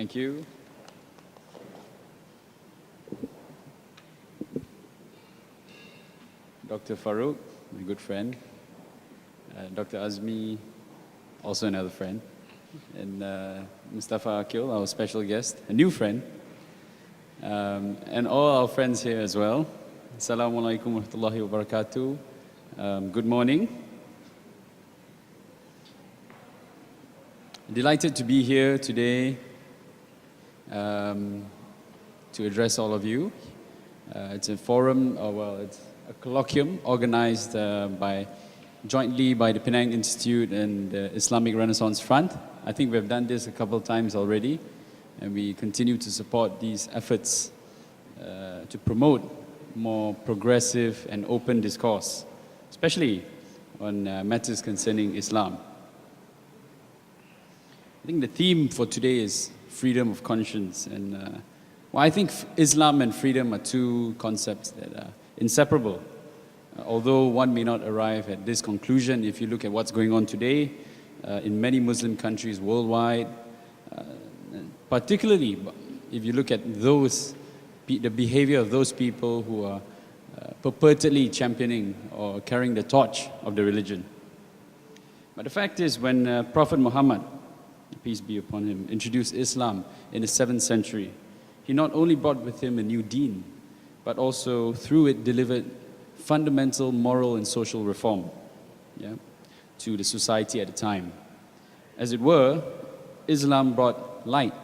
Thank you. Dr. Farouk, my good friend. Dr. Azmi, also another friend. And Mustafa Akil, our special guest, a new friend. And all our friends here as well. Assalamu alaikum wa rahmatullahi wa barakatuh. Good morning. Delighted to be here today to address all of you. It's a forum, it's a colloquium organized jointly by the Penang Institute and the Islamic Renaissance Front. I think we've done this a couple of times already, and we continue to support these efforts to promote more progressive and open discourse, especially on matters concerning Islam. I think the theme for today is freedom of conscience, and I think Islam and freedom are two concepts that are inseparable. Although one may not arrive at this conclusion if you look at what's going on today in many Muslim countries worldwide, particularly if you look at the behavior of those people who are purportedly championing or carrying the torch of the religion. But the fact is, when Prophet Muhammad, peace be upon him, introduced Islam in the 7th century, he not only brought with him a new deen, but also through it delivered fundamental moral and social reform to the society at the time. As it were, Islam brought light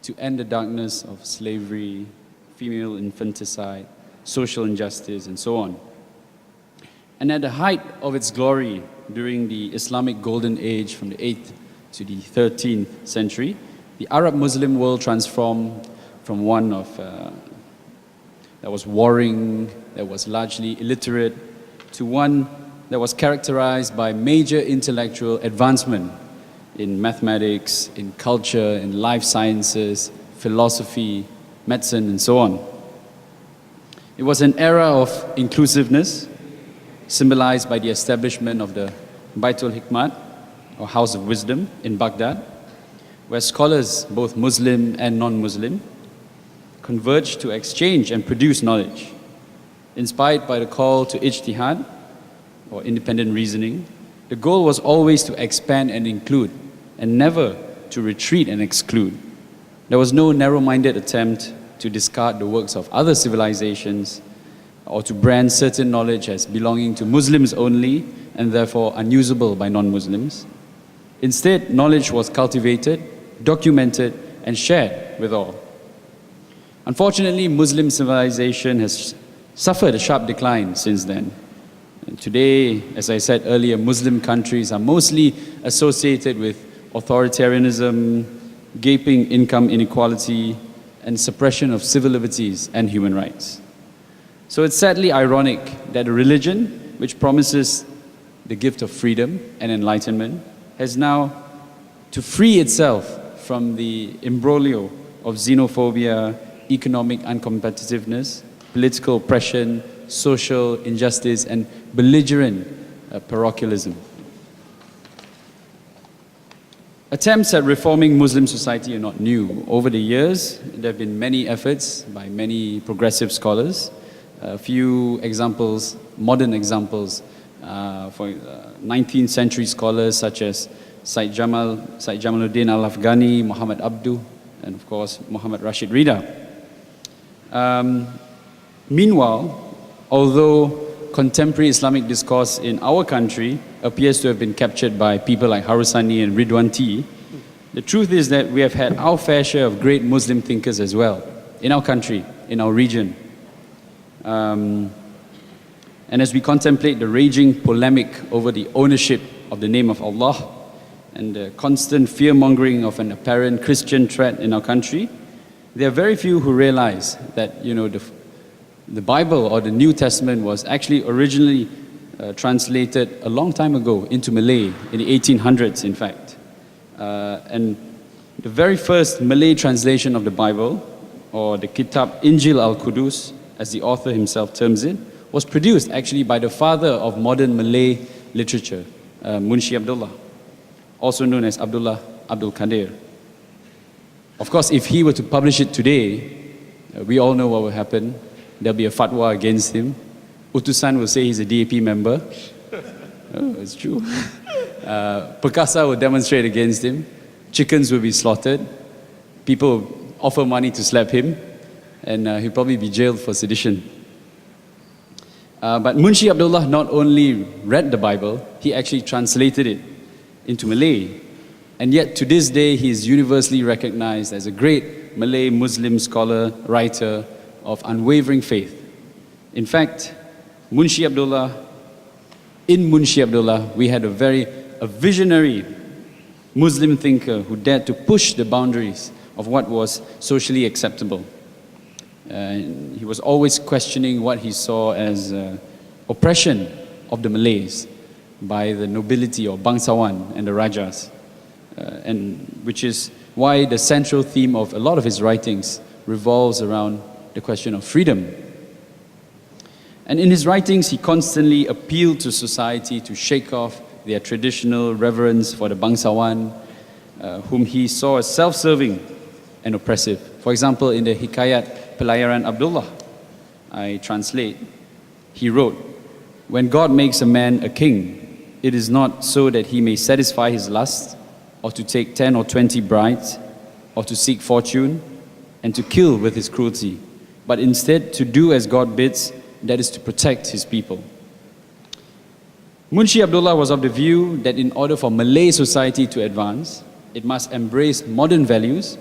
to end the darkness of slavery, female infanticide, social injustice, and so on. And at the height of its glory during the Islamic Golden Age from the 8th to the 13th century, the Arab Muslim world transformed from one of that was warring, that was largely illiterate, to one that was characterized by major intellectual advancement in mathematics, in culture, in life sciences, philosophy, medicine, and so on. It was an era of inclusiveness, symbolized by the establishment of the Baitul Hikmat, or House of Wisdom, in Baghdad, where scholars, both Muslim and non-Muslim, converged to exchange and produce knowledge. Inspired by the call to ijtihad, or independent reasoning, the goal was always to expand and include, and never to retreat and exclude. There was no narrow-minded attempt to discard the works of other civilizations or to brand certain knowledge as belonging to Muslims only and therefore unusable by non-Muslims. Instead, knowledge was cultivated, documented, and shared with all. Unfortunately, Muslim civilization has suffered a sharp decline since then. And today, as I said earlier, Muslim countries are mostly associated with authoritarianism, gaping income inequality, and suppression of civil liberties and human rights. So it's sadly ironic that a religion which promises the gift of freedom and enlightenment has now to free itself from the imbroglio of xenophobia, economic uncompetitiveness, political oppression, social injustice, and belligerent parochialism. Attempts at reforming Muslim society are not new. Over the years, there have been many efforts by many progressive scholars. A few examples, modern examples, for 19th century scholars such as Said Jamaluddin Al-Afghani, Muhammad Abduh, and of course Muhammad Rashid Rida. Meanwhile, although contemporary Islamic discourse in our country appears to have been captured by people like Harusani and Ridwan T, the truth is that we have had our fair share of great Muslim thinkers as well, in our country, in our region. And as we contemplate the raging polemic over the ownership of the name of Allah and the constant fear-mongering of an apparent Christian threat in our country, there are very few who realize that, the Bible or the New Testament was actually originally translated a long time ago into Malay, in the 1800s in fact. And the very first Malay translation of the Bible, or the Kitab Injil Al-Qudus, as the author himself terms it, was produced actually by the father of modern Malay literature, Munshi Abdullah, also known as Abdullah Abdul Qadir, Of course, if he were to publish it today, we all know what will happen. There'll be a fatwa against him. Utusan will say he's a DAP member. Oh, it's true. Perkasa will demonstrate against him. Chickens will be slaughtered. People will offer money to slap him. And he'll probably be jailed for sedition. But Munshi Abdullah not only read the Bible, he actually translated it into Malay. And yet to this day, he is universally recognized as a great Malay Muslim scholar, writer of unwavering faith. In fact, in Munshi Abdullah, we had a visionary Muslim thinker who dared to push the boundaries of what was socially acceptable. He was always questioning what he saw as oppression of the Malays by the nobility or bangsawan and the rajas, and which is why the central theme of a lot of his writings revolves around the question of freedom. And in his writings, he constantly appealed to society to shake off their traditional reverence for the bangsawan, whom he saw as self-serving and oppressive. For example, in the Hikayat Pelayaran Abdullah, I translate, he wrote, "When God makes a man a king, it is not so that he may satisfy his lust, or to take 10 or 20 brides, or to seek fortune, and to kill with his cruelty, but instead to do as God bids, that is to protect his people." Munshi Abdullah was of the view that in order for Malay society to advance, it must embrace modern values,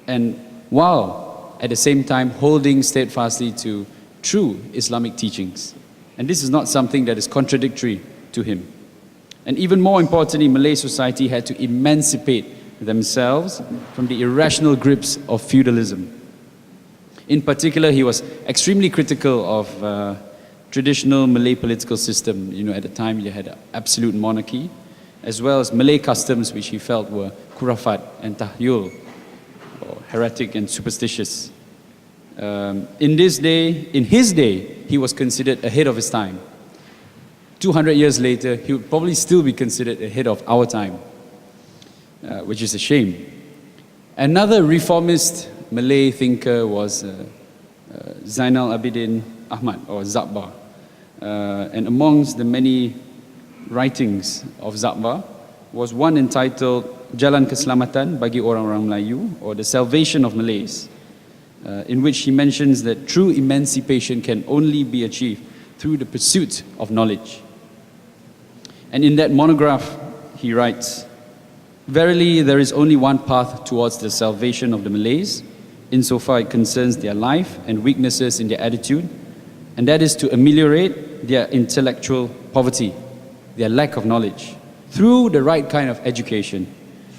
and while at the same time holding steadfastly to true Islamic teachings. And this is not something that is contradictory to him. And even more importantly, Malay society had to emancipate themselves from the irrational grips of feudalism. In particular, he was extremely critical of traditional Malay political system. You know, at the time you had an absolute monarchy, as well as Malay customs which he felt were khurafat and tahyul, or heretic and superstitious. In his day, he was considered ahead of his time. 200 years later, he would probably still be considered ahead of our time, which is a shame. Another reformist Malay thinker was Zainal Abidin Ahmad, or Zabbar. And amongst the many writings of Zabbar was one entitled Jalan Keselamatan bagi Orang-Orang Melayu, or The Salvation of Malays, in which he mentions that true emancipation can only be achieved through the pursuit of knowledge. And in that monograph, he writes, "Verily, there is only one path towards the salvation of the Malays, insofar it concerns their life and weaknesses in their attitude, and that is to ameliorate their intellectual poverty, their lack of knowledge, through the right kind of education.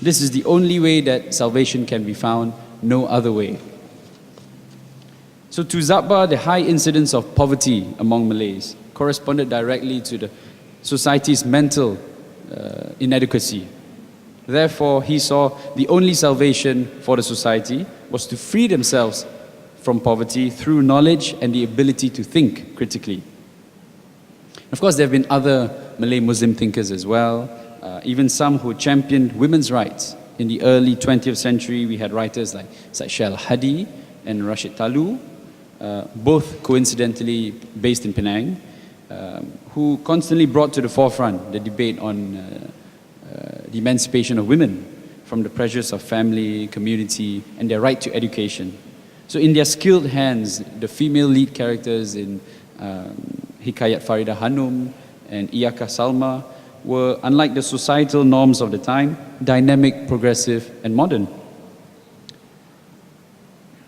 This is the only way that salvation can be found, no other way." So to Zabbar, the high incidence of poverty among Malays corresponded directly to the society's mental inadequacy. Therefore, he saw the only salvation for the society was to free themselves from poverty through knowledge and the ability to think critically. Of course, there have been other Malay Muslim thinkers as well, even some who championed women's rights. In the early 20th century, we had writers like Syed Syal Hadi and Rashid Talu, both coincidentally based in Penang, who constantly brought to the forefront the debate on the emancipation of women from the pressures of family, community, and their right to education. So in their skilled hands, the female lead characters in Hikayat Farida Hanum and Iyaka Salma were, unlike the societal norms of the time, dynamic, progressive, and modern.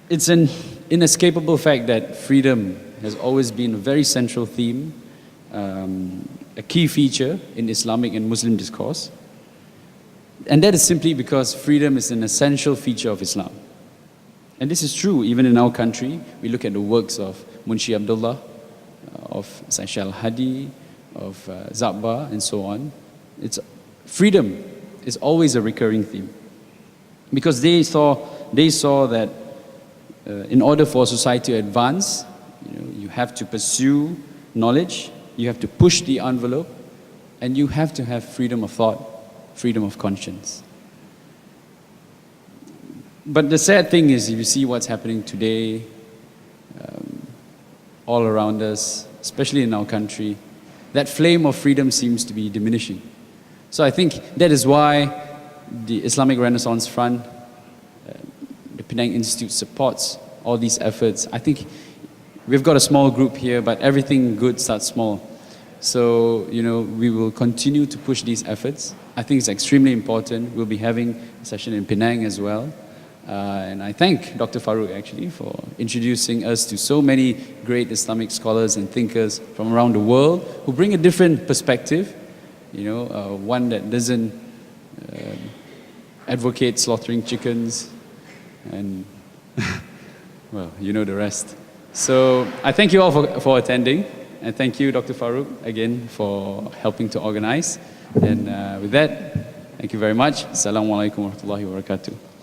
It's an inescapable fact that freedom has always been a very central theme, a key feature in Islamic and Muslim discourse. And that is simply because freedom is an essential feature of Islam. And this is true even in our country. We look at the works of Munshi Abdullah, of Syed Syal Hadi, of Zabbar, and so on. Freedom is always a recurring theme. Because they saw that in order for society to advance, you have to pursue knowledge, you have to push the envelope, and you have to have freedom of thought, freedom of conscience. But the sad thing is, if you see what's happening today, all around us, especially in our country, that flame of freedom seems to be diminishing. So I think that is why the Islamic Renaissance Front, the Penang Institute supports all these efforts. I think we've got a small group here, but everything good starts small. So, we will continue to push these efforts. I think it's extremely important. We'll be having a session in Penang as well. And I thank Dr. Farouk actually for introducing us to so many great Islamic scholars and thinkers from around the world who bring a different perspective, one that doesn't advocate slaughtering chickens and, well, you know the rest. So I thank you all for attending, and thank you, Dr. Farouk, again for helping to organize. And with that, thank you very much. Assalamu alaikum wa rahmatullahi wa barakatuh.